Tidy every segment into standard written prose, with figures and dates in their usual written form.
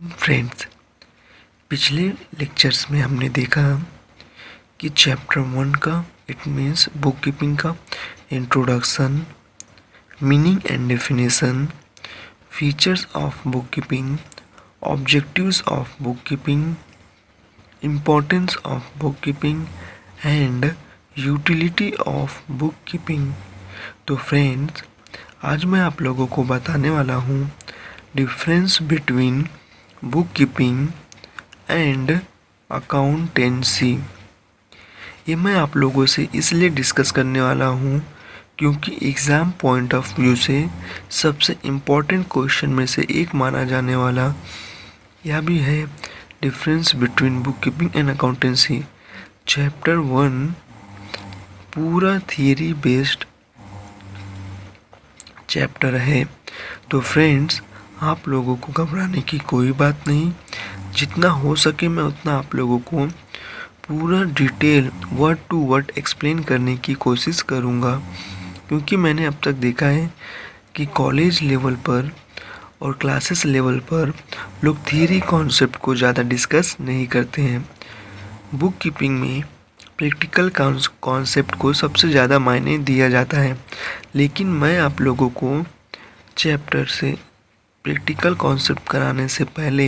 Friends, पिछले lectures में हमने देखा कि चैप्टर 1 का इट मीन्स बुक कीपिंग का introduction, meaning and definition, features of book keeping, objectives of book keeping, importance of book keeping and utility of book keeping. तो friends, आज मैं आप लोगों को बताने वाला हूँ difference between book keeping and accountancy. ये मैं आप लोगों से इसलिए डिस्कस करने वाला हूँ क्योंकि एग्ज़ाम पॉइंट ऑफ व्यू से सबसे इम्पोर्टेंट क्वेश्चन में से एक माना जाने वाला यह भी है difference between book keeping and accountancy. Chapter 1 पूरा थियरी बेस्ड चैप्टर है। तो फ्रेंड्स, आप लोगों को घबराने की कोई बात नहीं। जितना हो सके मैं उतना आप लोगों को पूरा detail word to word explain करने की कोशिश करूँगा, क्योंकि मैंने अब तक देखा है कि कॉलेज लेवल पर और क्लासेस लेवल पर लोग थियरी कॉन्सेप्ट को ज़्यादा डिस्कस नहीं करते हैं। बुक कीपिंग में प्रैक्टिकल कॉन्सेप्ट को सबसे ज़्यादा मायने दिया जाता है, लेकिन मैं आप लोगों को चैप्टर से प्रैक्टिकल कॉन्सेप्ट कराने से पहले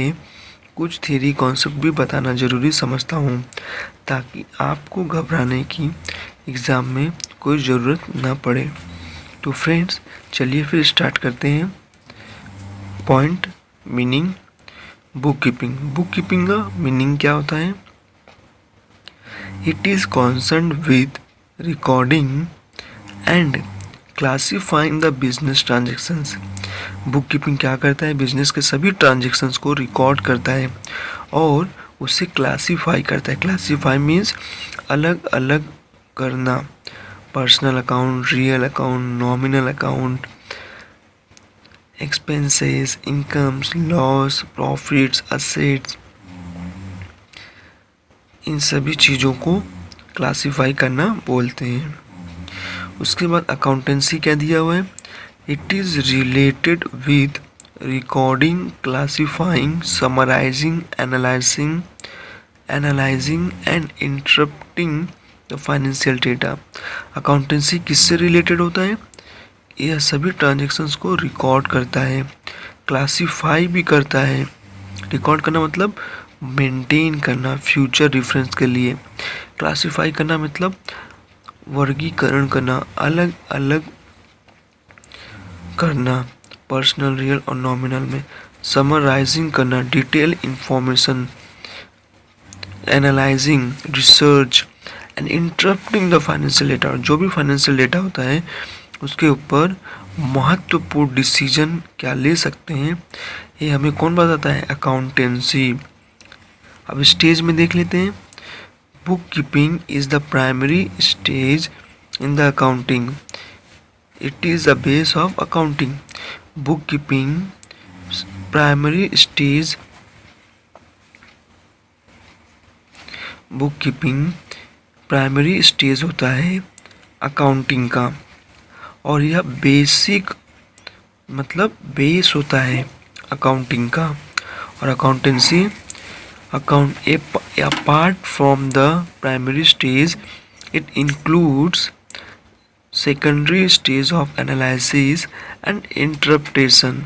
कुछ थ्योरी कॉन्सेप्ट भी बताना ज़रूरी समझता हूँ, ताकि आपको घबराने की एग्ज़ाम में कोई ज़रूरत ना पड़े। तो फ्रेंड्स, चलिए फिर स्टार्ट करते हैं। Point, meaning, book keeping. Book keeping का मीनिंग क्या होता है? It is concern with recording and classifying the business transactions. Book keeping क्या करता है? बिजनेस के सभी ट्रांजेक्शन्स को रिकॉर्ड करता है और उसे क्लासीफाई करता है। क्लासीफाई मीन्स अलग अलग करना, personal account, real account, nominal account, expenses, incomes, loss, profits, assets, इन सभी चीज़ों को क्लासीफाई करना बोलते हैं। उसके बाद अकाउंटेंसी क्या दिया हुआ है? It is related with recording, classifying, summarising, analysing and interpreting the financial data. Accountancy किससे रिलेटेड होता है? यह सभी ट्रांजेक्शन्स को रिकॉर्ड करता है, क्लासीफाई भी करता है। रिकॉर्ड करना मतलब मेंटेन करना फ्यूचर रेफरेंस के लिए। क्लासीफाई करना मतलब वर्गीकरण करना, अलग अलग करना, पर्सनल, रियल और नॉमिनल में। समराइजिंग करना, detail information, analysing, research and interpreting the financial data. जो भी फाइनेंशियल डेटा होता है उसके ऊपर महत्वपूर्ण डिसीजन क्या ले सकते हैं, ये हमें कौन बताता है? अकाउंटेंसी। अब स्टेज में देख लेते हैं। Bookkeeping is the primary stage in the accounting. It is the base of accounting. Bookkeeping primary stage. Bookkeeping primary stage होता है अकाउंटिंग का, और यह बेसिक मतलब बेस होता है अकाउंटिंग का। और accountancy apart from the primary stage, it includes secondary stage of analysis and interpretation.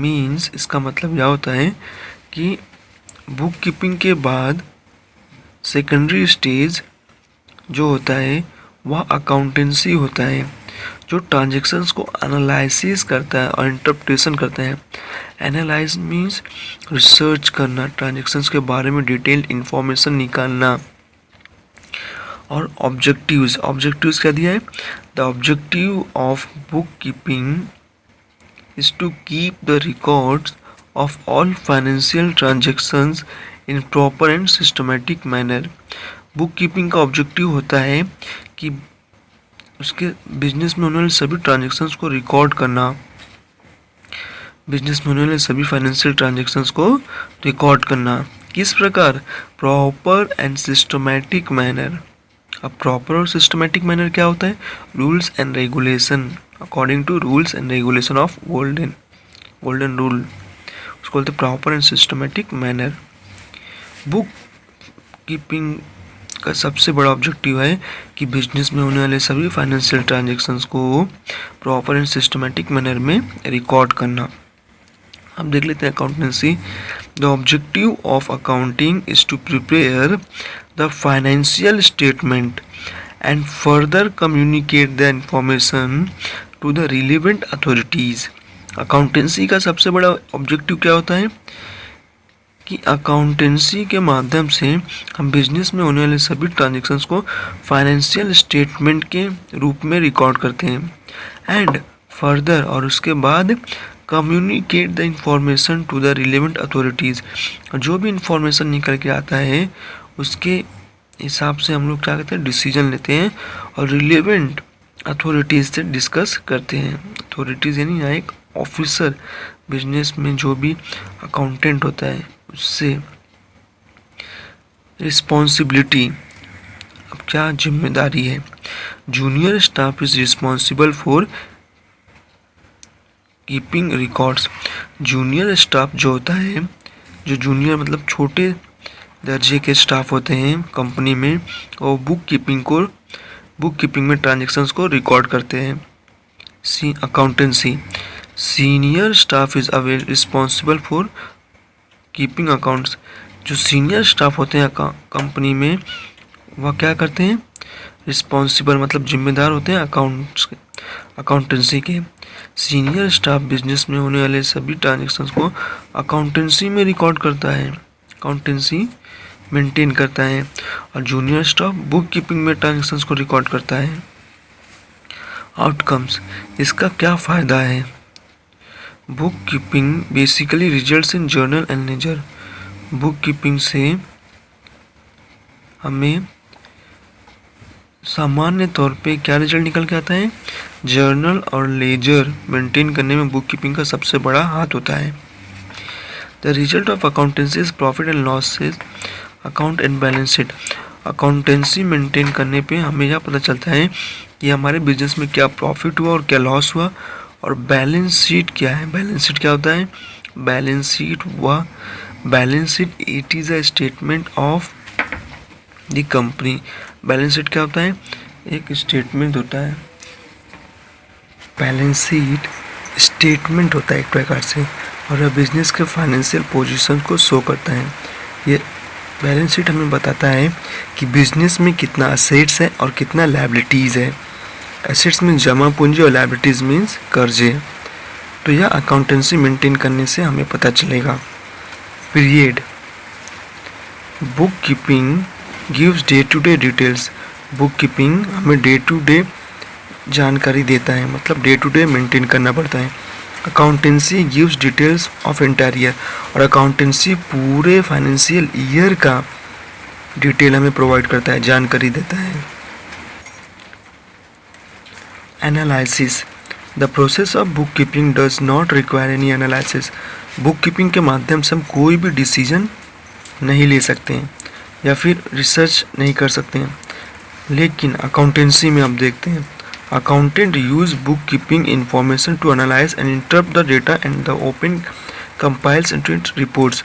Means इसका मतलब यह होता है कि बुक कीपिंग के बाद सेकेंडरी स्टेज जो होता है वह अकाउंटेंसी होता है, जो ट्रांजेक्शन्स को एनालिसिस करता है और इंटरप्रिटेशन करता है। एनालाइज मीन्स रिसर्च करना, ट्रांजेक्शन्स के बारे में डिटेल्ड इंफॉर्मेशन निकालना। और ऑब्जेक्टिव्स क्या दिया है? The objective of book keeping is to keep the records of all financial transactions in proper and systematic manner. Book keeping का ऑब्जेक्टिव होता है कि उसके बिजनेस में होने वाले सभी ट्रांजेक्शन्स को रिकॉर्ड करना, बिजनेस में होने वाले सभी फाइनेंशियल ट्रांजेक्शन्स को रिकॉर्ड करना। किस प्रकार? Proper and systematic manner. अब प्रॉपर और सिस्टमेटिक मैनर क्या होता है? Rules and regulation, according to rules and regulation of golden rule. इसको बोलते हैं proper and systematic manner. Book keeping का सबसे बड़ा ऑब्जेक्टिव है कि बिजनेस में होने वाले सभी फाइनेंशियल ट्रांजैक्शंस को प्रॉपर एंड सिस्टमेटिक मैनर में रिकॉर्ड करना। अब देख लेते हैं accountancy. The objective of accounting is to prepare the financial statement and further communicate the information to the relevant authorities. Accountancy का सबसे बड़ा ऑब्जेक्टिव क्या होता है कि अकाउंटेंसी के माध्यम से हम बिजनेस में होने वाले सभी ट्रांजैक्शंस को फाइनेंशियल स्टेटमेंट के रूप में रिकॉर्ड करते हैं एंड फर्दर, और उसके बाद communicate the information to the relevant authorities. जो भी इंफॉर्मेशन निकल के आता है उसके हिसाब से हम लोग क्या करते हैं, डिसीजन लेते हैं और रिलेवेंट अथॉरिटीज़ से डिस्कस करते हैं। अथॉरिटीज़ यानी यहाँ एक ऑफिसर, बिजनेस में जो भी अकाउंटेंट होता है उससे रिस्पॉन्सिबिलिटी, अब क्या जिम्मेदारी है। Junior staff is responsible for keeping records. Junior staff जो होता है, जो जूनियर मतलब छोटे दर्जे के स्टाफ होते हैं कंपनी में, और बुक कीपिंग में ट्रांजैक्शंस को रिकॉर्ड करते हैं। Accountancy, senior staff is responsible for keeping accounts. जो सीनियर स्टाफ होते हैं कंपनी में वह क्या करते हैं, रिस्पॉन्सिबल मतलब जिम्मेदार होते हैं अकाउंटेंसी के। सीनियर स्टाफ बिजनेस में होने वाले सभी ट्रांजैक्शंस को अकाउंटेंसी में रिकॉर्ड करता है, अकाउंटेंसी मेंटेन करता है, और जूनियर स्टाफ बुक कीपिंग में ट्रांजैक्शंस को रिकॉर्ड करता है। आउटकम्स, इसका क्या फ़ायदा है। Book keeping basically results in journal and ledger. Book keeping से हमें सामान्य तौर पे क्या रिजल्ट निकल के आता है, जर्नल और लेजर मेंटेन करने में बुक कीपिंग का सबसे बड़ा हाथ होता है। The result of accountancy is profit and losses account and balance sheet. Accountancy maintain करने पे हमें यह पता चलता है कि हमारे बिजनेस में क्या प्रॉफिट हुआ और क्या लॉस हुआ, और बैलेंस शीट क्या है। बैलेंस शीट क्या होता है, balance sheet it is a statement of the company. Balance sheet क्या होता है, एक स्टेटमेंट होता है। बैलेंस शीट स्टेटमेंट होता है एक प्रकार से, और बिजनेस के फाइनेंशियल पोजीशन को शो करता है। ये बैलेंस शीट हमें बताता है कि बिजनेस में कितना असेट्स है और कितना लायबिलिटीज़ है। एसेट्स मीन्स जमा पूंजी और लायबिलिटीज़ मीन्स कर्जे। तो यह अकाउंटेंसी मेंटेन करने से हमें पता चलेगा। Period, book keeping gives day to day details. Book keeping हमें डे टू डे जानकारी देता है, मतलब डे टू डे मेंटेन करना पड़ता है। Accountancy gives details of entire year, और अकाउंटेंसी पूरे फाइनेंशियल ईयर का डिटेल हमें प्रोवाइड करता है, जानकारी देता है। Analysis, the process of book keeping does not require any analysis. Book keeping के माध्यम से हम कोई भी डिसीजन नहीं ले सकते हैं या फिर रिसर्च नहीं कर सकते हैं, लेकिन अकाउंटेंसी में हम देखते हैं accountant use book keeping information to analyse and interpret the data and the open compiles into its reports.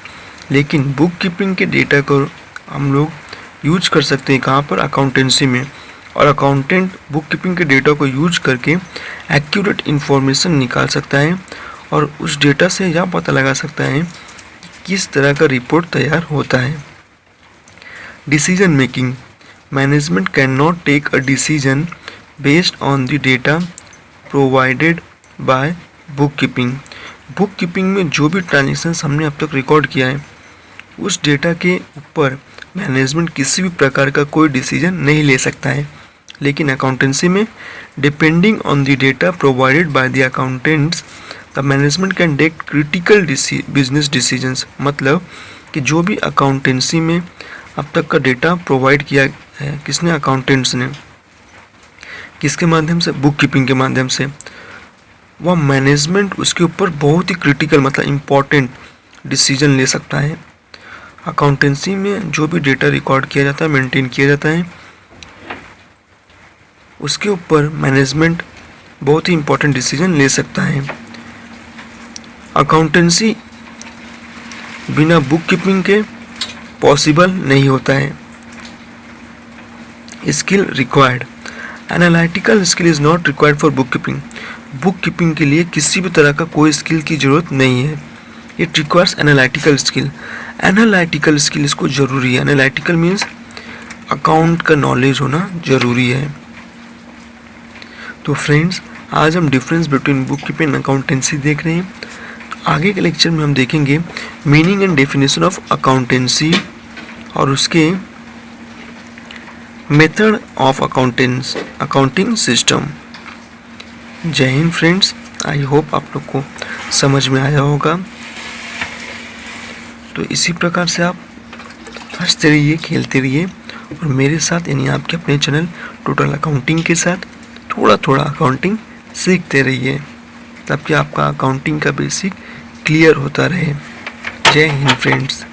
लेकिन बुक कीपिंग के डेटा को हम लोग यूज कर सकते हैं कहाँ पर, अकाउंटेंसी में, और अकाउंटेंट बुक कीपिंग के डेटा को यूज करके एक्यूरेट इन्फॉर्मेशन निकाल सकता है और उस डेटा से यह पता लगा सकता है किस तरह का रिपोर्ट तैयार होता है। Decision making, management can not take a decision based on the data provided by book keeping. Book keeping में जो भी ट्रांजेक्शन्स हमने अब तक रिकॉर्ड किया है उस डेटा के ऊपर मैनेजमेंट किसी भी प्रकार का कोई डिसीजन नहीं ले सकता है। लेकिन अकाउंटेंसी में depending on the data provided by the accountants the management can take critical business decisions. मतलब कि जो भी अकाउंटेंसी में अब तक का डेटा प्रोवाइड किया है किसने, अकाउंटेंट्स ने, किसके माध्यम से, बुक कीपिंग के माध्यम से, वह मैनेजमेंट उसके ऊपर बहुत ही क्रिटिकल मतलब इम्पॉर्टेंट डिसीजन ले सकता है। अकाउंटेंसी में जो भी डेटा रिकॉर्ड किया जाता है, मेंटेन किया जाता है, उसके ऊपर मैनेजमेंट बहुत ही इम्पोर्टेंट डिसीजन ले सकता है। अकाउंटेंसी बिना बुक कीपिंग के पॉसिबल नहीं होता है। Skill required, analytical skill is not required for book keeping. Book keeping के लिए किसी भी तरह का कोई स्किल की ज़रूरत नहीं है। It requires analytical skill. Analytical skill इसको ज़रूरी है। एनालिटिकल मीन्स अकाउंट का नॉलेज होना ज़रूरी है। तो फ्रेंड्स, आज हम difference between book keeping and accountancy देख रहे हैं। आगे के लेक्चर में हम देखेंगे meaning and definition of accountancy और उसके मेथड ऑफ अकाउंटिंग सिस्टम। जय हिंद फ्रेंड्स, आई होप आप लोग को समझ में आया होगा। तो इसी प्रकार से आप हंसते रहिए, खेलते रहिए और मेरे साथ यानी आपके अपने चैनल टोटल अकाउंटिंग के साथ थोड़ा थोड़ा अकाउंटिंग सीखते रहिए, ताकि आपका अकाउंटिंग का बेसिक क्लियर होता रहे। जय हिंद फ्रेंड्स।